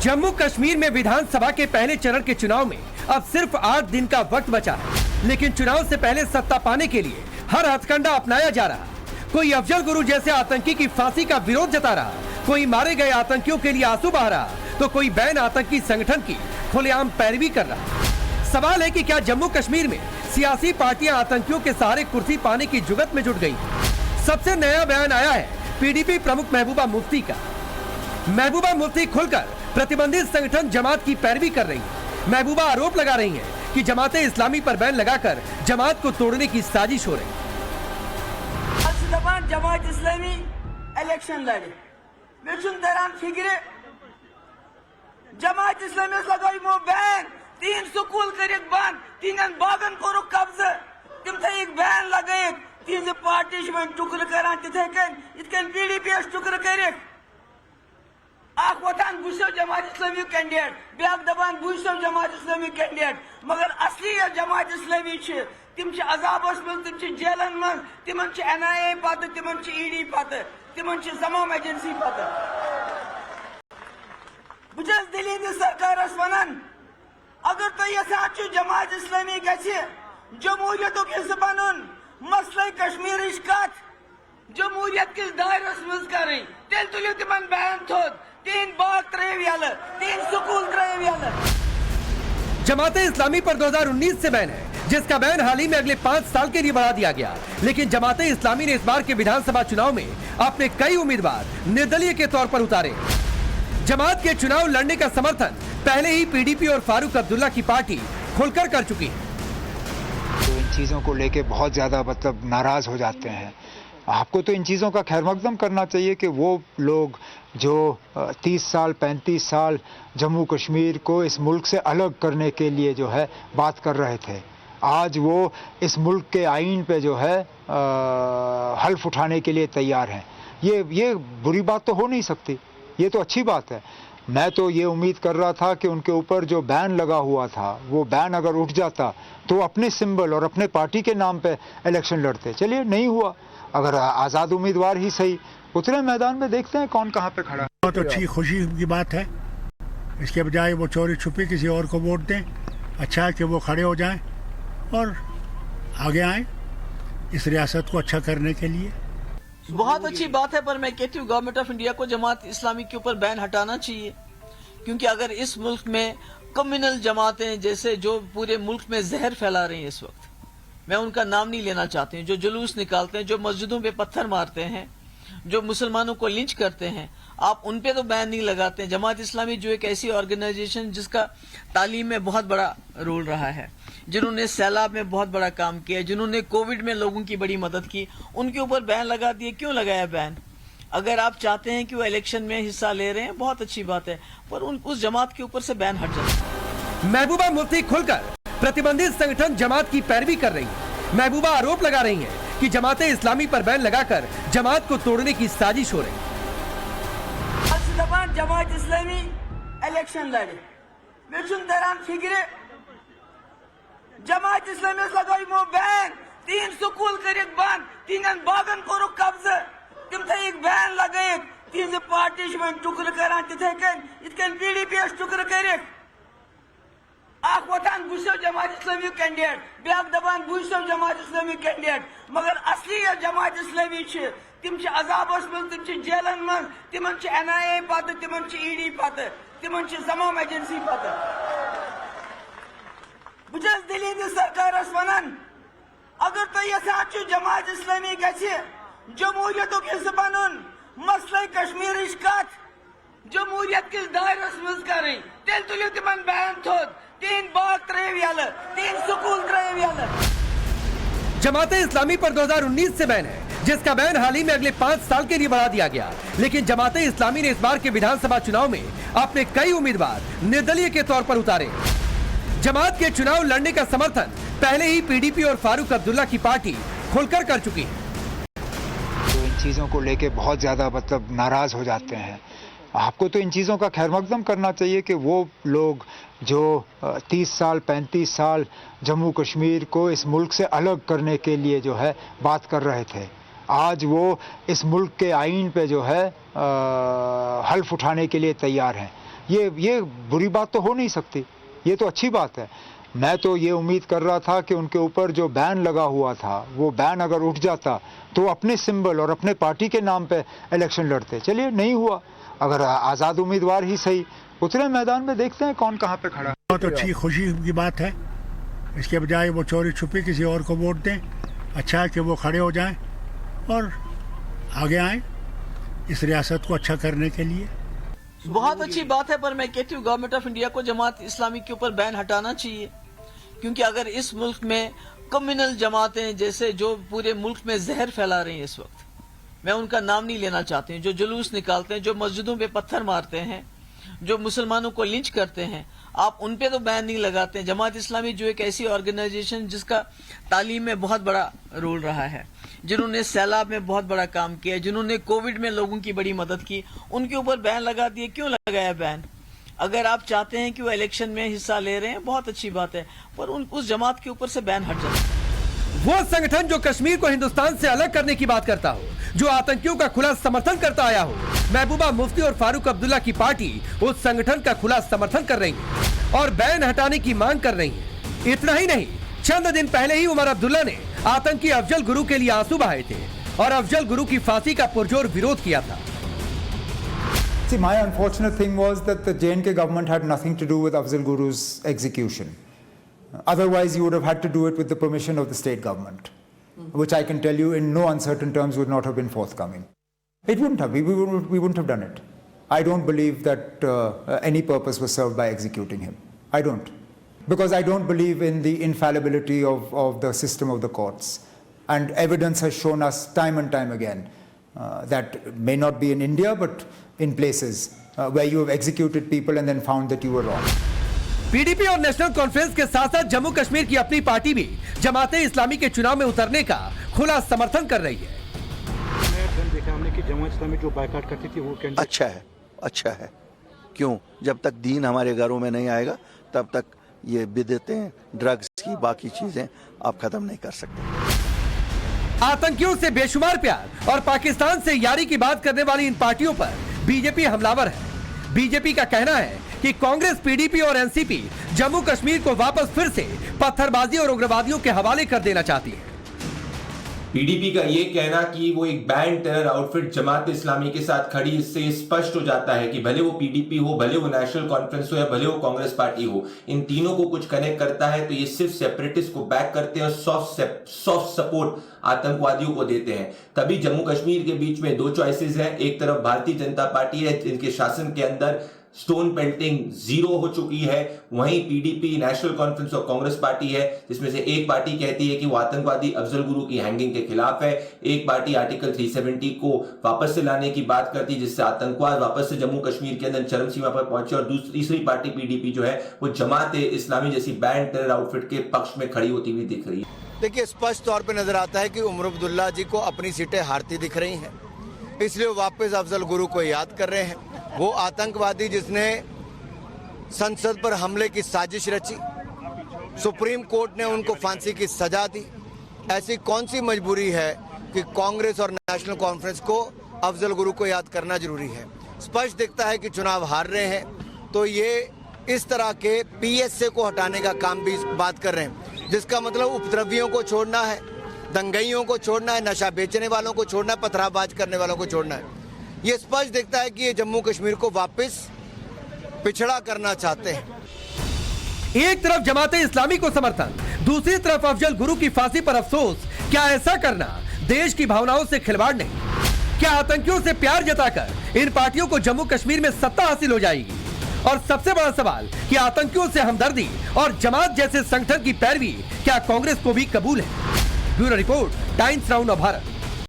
जम्मू कश्मीर में विधानसभा के पहले चरण के चुनाव में अब सिर्फ 8 दिन का वक्त बचा है, लेकिन चुनाव से पहले सत्ता पाने के लिए हर हथकंडा अपनाया जा रहा। कोई अफजल गुरु जैसे आतंकी की फांसी का विरोध जता रहा, कोई मारे गए आतंकियों के लिए आंसू बहा रहा, तो कोई बैन आतंकी संगठन की खुलेआम पैरवी कर रहा। सवाल है कि क्या जम्मू कश्मीर में सियासी पार्टियां आतंकियों के सहारे कुर्सी पाने की जुगत में जुट गई? सबसे नया बयान आया है पीडीपी प्रमुख महबूबा मुफ्ती का। महबूबा मुफ्ती खुलकर प्रतिबंधित संगठन जमात की पैरवी कर रही है। महबूबा आरोप लगा रही हैं कि जमात इस्लामी पर बैन लगाकर जमात को तोड़ने की साजिश हो रही। जमात इस्लामी इलेक्शन लड़े मे दरान फिक्र जमात इस्लामी लगो बैन 3 स्कूल कर बंद 3 बागन कोर कब्जा तम थ बैन लगे तीज पार्टी टुकर करान तिथे कन पीडीपी टुकर कर वोतान बुसो Jamaat Islami candidate back दपान बुसो Jamaat Islami candidate मगर असली जमात इस्लामी तिम अजाबस मज तिम जेलन मज तिम NIA पत तिम ED पत तिम तमाम एजेंसी पत बस दिल्ली सरकार वन अगर तुम यहां जमात इस्लामी गमहूरियत हिस्सा बन मसले कश्मीर कत जमहूरियत किस दायरस मज कर तेल तुलो तिम बैन थोद 3 बाग त्रेव यल 3 स्कूल त्रेव यल। जमात इस्लामी पर 2019 से बैन है, जिसका बैन हाल ही में अगले 5 साल के लिए बढ़ा दिया गया। लेकिन जमात इस्लामी ने इस बार के विधानसभा चुनाव में अपने कई उम्मीदवार निर्दलीय के तौर पर उतारे। जमात के चुनाव लड़ने का समर्थन पहले ही पीडीपी और फारूक अब्दुल्ला की पार्टी खुलकर कर चुकी है। तो इन चीज़ों को लेके बहुत ज़्यादा नाराज़ हो जाते हैं। आपको तो इन चीज़ों का खैर मकदम करना चाहिए कि वो लोग जो 30 साल 35 साल जम्मू कश्मीर को इस मुल्क से अलग करने के लिए जो है बात कर रहे थे, आज वो इस मुल्क के आईन पे जो है हल्फ उठाने के लिए तैयार हैं। ये बुरी बात तो हो नहीं सकती, ये तो अच्छी बात है। मैं तो ये उम्मीद कर रहा था कि उनके ऊपर जो बैन लगा हुआ था वो बैन अगर उठ जाता तो अपने सिंबल और अपने पार्टी के नाम पे इलेक्शन लड़ते। चलिए नहीं हुआ, अगर आज़ाद उम्मीदवार ही सही उतरे मैदान में, देखते हैं कौन कहाँ पे खड़ा। बहुत अच्छी खुशी की बात है, इसके बजाय वो चोरी छुपी किसी और को वोट दें। अच्छा है कि वो खड़े हो जाएं और आगे आएं इस रियासत को अच्छा करने के लिए। बहुत अच्छी बात है, पर मैं कहती हूँ गवर्नमेंट ऑफ इंडिया को जमात इस्लामी के ऊपर बैन हटाना चाहिए, क्योंकि अगर इस मुल्क में कम्युनल जमातें जैसे जो पूरे मुल्क में जहर फैला रही हैं इस वक्त, मैं उनका नाम नहीं लेना चाहती हूँ, जो जुलूस निकालते हैं, जो मस्जिदों पे पत्थर मारते हैं, जो मुसलमानों को लिंच करते हैं, आप उन पे तो बैन नहीं लगाते हैं। जमात इस्लामी जो एक ऐसी ऑर्गेनाइजेशन जिसका तालीम में बहुत बड़ा रोल रहा है, जिन्होंने सैलाब में बहुत बड़ा काम किया, जिन्होंने कोविड में लोगों की बड़ी मदद की, उनके ऊपर बैन लगा दिए। क्यों लगाया बैन? अगर आप चाहते हैं कि वो इलेक्शन में हिस्सा ले रहे हैं, बहुत अच्छी बात है, पर उस जमात के ऊपर से बैन हट जाए। महबूबा मुफ्ती खुलकर प्रतिबंधित संगठन जमात की पैरवी कर रही है। महबूबा आरोप लगा रही हैं कि जमात इस्लामी पर बैन लगाकर जमात को तोड़ने की साजिश हो रही। जमात इस्लामी इलेक्शन लड़े मे दरान फिक्र जमात इस्लामी लगो बैन 3 स्कूल कर बंद 3 बागन कोर कब्जा तम थ बैन लगे तीज पार्टी टुकर करान तिथे कन पीडीपी टुकर कर वोतान बुसो Jamaat Islami candidate back दपान बुसो Jamaat Islami candidate मगर असली जमात इस्लामी तिम अजाबस मज तिम जेलन मज तिम NIA पत तिम ED पत तिम तमाम एजेंसी पत बस दिल्ली सरकार वन अगर तुम यहां जमात इस्लामी जमहूरियत हिस्सा बन मसले कश्मीर कत जमहूरियत किस दायरस मज कर तेल तुलो तिम बैन थोद 3 बाग त्रेव यल 3 स्कूल त्रेव यल। जमात इस्लामी पर 2019 से बैन है, जिसका बैन हाल ही में अगले 5 साल के लिए बढ़ा दिया गया। लेकिन जमात इस्लामी ने इस बार के विधानसभा चुनाव में अपने कई उम्मीदवार निर्दलीय के तौर पर उतारे। जमात के चुनाव लड़ने का समर्थन पहले ही पीडीपी और फारूक अब्दुल्ला की पार्टी खुलकर कर चुकी है। तो इन चीज़ों को लेके बहुत ज़्यादा नाराज़ हो जाते हैं। आपको तो इन चीज़ों का खैर मकदम करना चाहिए कि वो लोग जो 30 साल 35 साल जम्मू कश्मीर को इस मुल्क से अलग करने के लिए जो है बात कर रहे थे, आज वो इस मुल्क के आईन पे जो है हल्फ उठाने के लिए तैयार हैं। ये बुरी बात तो हो नहीं सकती, ये तो अच्छी बात है। मैं तो ये उम्मीद कर रहा था कि उनके ऊपर जो बैन लगा हुआ था वो बैन अगर उठ जाता तो अपने सिंबल और अपने पार्टी के नाम पे इलेक्शन लड़ते। चलिए नहीं हुआ, अगर आज़ाद उम्मीदवार ही सही उतरे मैदान में, देखते हैं कौन कहाँ पे खड़ा है। बहुत अच्छी खुशी की बात है। इसके बजाय वो चोरी छुपी किसी और को वोट दें। अच्छा है कि वो खड़े हो जाएं और आगे आएं इस रियासत को अच्छा करने के लिए। बहुत अच्छी बात है, पर मैं कहती हूँ गवर्नमेंट ऑफ इंडिया को जमात इस्लामी के ऊपर बैन हटाना चाहिए, क्योंकि अगर इस मुल्क में कम्युनल जमातें जैसे जो पूरे मुल्क में जहर फैला रही हैं इस वक्त, मैं उनका नाम नहीं लेना चाहती हूँ, जो जुलूस निकालते हैं, जो मस्जिदों पे पत्थर मारते हैं, जो मुसलमानों को लिंच करते हैं, आप उन पे तो बैन नहीं लगाते हैं। जमात इस्लामी जो एक ऐसी ऑर्गेनाइजेशन जिसका तालीम में बहुत बड़ा रोल रहा है, जिन्होंने सैलाब में बहुत बड़ा काम किया, जिन्होंने कोविड में लोगों की बड़ी मदद की, उनके ऊपर बैन लगा दिए। क्यों लगाया बैन? अगर आप चाहते हैं कि वो इलेक्शन में हिस्सा ले रहे हैं, बहुत अच्छी बात है, पर उस जमात के ऊपर से बैन हट जाए। वो संगठन जो कश्मीर को हिंदुस्तान से अलग करने की बात करता हो, जो आतंकियों का खुला समर्थन करता आया हो, महबूबा मुफ्ती और फारूक अब्दुल्ला की पार्टी उस संगठन का खुला समर्थन कर रही है और बैन हटाने की मांग कर रही है। इतना ही नहीं, चंद दिन पहले ही उमर अब्दुल्ला ने आतंकी अफजल गुरु के लिए आंसू बहाए थे और अफजल गुरु की फांसी का पुरजोर विरोध किया था। See, my unfortunate thing was that the J&K government had nothing to do with Afzal Guru's execution. Otherwise, you would have had to do it with the permission of the state government, which I can tell you in no uncertain terms would not have been forthcoming. It wouldn't have. We wouldn't have done it. I don't believe that any purpose was served by executing him. I don't. Because I don't believe in the infallibility of the system of the courts. And evidence has shown us time and time again that may not be in India, but in places where you have executed people and then found that you were wrong. PDP और national conference के साथ साथ जम्मू कश्मीर की अपनी party भी जमाते इस्लामी के चुनाव में उतरने का खुला समर्थन कर रही है। देखा हमने कि जमात इस्लामी जो बायकॉट करती थी वो अच्छा है। क्यों? जब तक दीन हमारे घरों में नहीं आएगा तब तक ये बिदअतें, ड्रग्स की बाकी चीजें आप खत्म नहीं कर सकते। आतंकियों से बेशुमार प्यार और पाकिस्तान से यारी की बात करने वाली इन पार्टियों पर बीजेपी हमलावर है। बीजेपी का कहना है कि कांग्रेस, पीडीपी और एनसीपी जम्मू कश्मीर को वापस फिर से पत्थरबाजी और उग्रवादियों के हवाले कर देना चाहती है। पीडीपी का ये कहना कि वो एक band terror outfit Jamaat Islami के साथ खड़ी, इससे स्पष्ट हो जाता है कि भले वो पीडीपी हो, भले वो नेशनल कॉन्फ्रेंस हो या भले वो कांग्रेस पार्टी हो, इन तीनों को कुछ कनेक्ट करता है तो ये सिर्फ सेपरेटिस्ट को बैक करते हैं और सॉफ्ट सपोर्ट आतंकवादियों को देते हैं। तभी जम्मू कश्मीर के बीच में दो चॉइसेस हैं। एक तरफ भारतीय जनता पार्टी है जिनके शासन के अंदर स्टोन पेल्टिंग जीरो हो चुकी है, वहीं पीडीपी, नेशनल कॉन्फ्रेंस और कांग्रेस पार्टी है जिसमें से एक पार्टी कहती है कि वो आतंकवादी अफजल गुरु की हैंगिंग के खिलाफ है, एक पार्टी आर्टिकल 370 को वापस से लाने की बात करती है जिससे आतंकवाद वापस से जम्मू कश्मीर के अंदर चरम सीमा पर पहुंचे, और तीसरी पार्टी पीडीपी जो है वो जमात इस्लामी जैसी बैंड टेरर आउटफिट के पक्ष में खड़ी होती हुई दिख रही है। देखिए, स्पष्ट तौर पर नजर आता है कि उमर अब्दुल्ला जी को अपनी सीटें हारती दिख रही हैं, इसलिए वापस अफजल गुरु को याद कर रहे हैं। वो आतंकवादी जिसने संसद पर हमले की साजिश रची, सुप्रीम कोर्ट ने उनको फांसी की सजा दी, ऐसी कौन सी मजबूरी है कि कांग्रेस और नेशनल कॉन्फ्रेंस को अफजल गुरु को याद करना जरूरी है। स्पष्ट दिखता है कि चुनाव हार रहे हैं तो ये इस तरह के पीएसए को हटाने का काम भी बात कर रहे हैं, जिसका मतलब उपद्रवियों को छोड़ना है, दंगइयों को छोड़ना है, नशा बेचने वालों को छोड़ना है, पथराबाज करने वालों को छोड़ना है। ये स्पष्ट दिखता है कि ये जम्मू कश्मीर को वापस पिछड़ा करना चाहते हैं। एक तरफ जमाते इस्लामी को समर्थन, दूसरी तरफ अफजल गुरु की फांसी पर अफसोस। क्या ऐसा करना देश की भावनाओं से खिलवाड़ नहीं? क्या आतंकियों से प्यार जताकर इन पार्टियों को जम्मू कश्मीर में सत्ता हासिल हो जाएगी? और सबसे बड़ा सवाल कि आतंकियों से हमदर्दी और जमात जैसे संगठन की पैरवी क्या कांग्रेस को भी कबूल है? Bureau report, times now Bharat.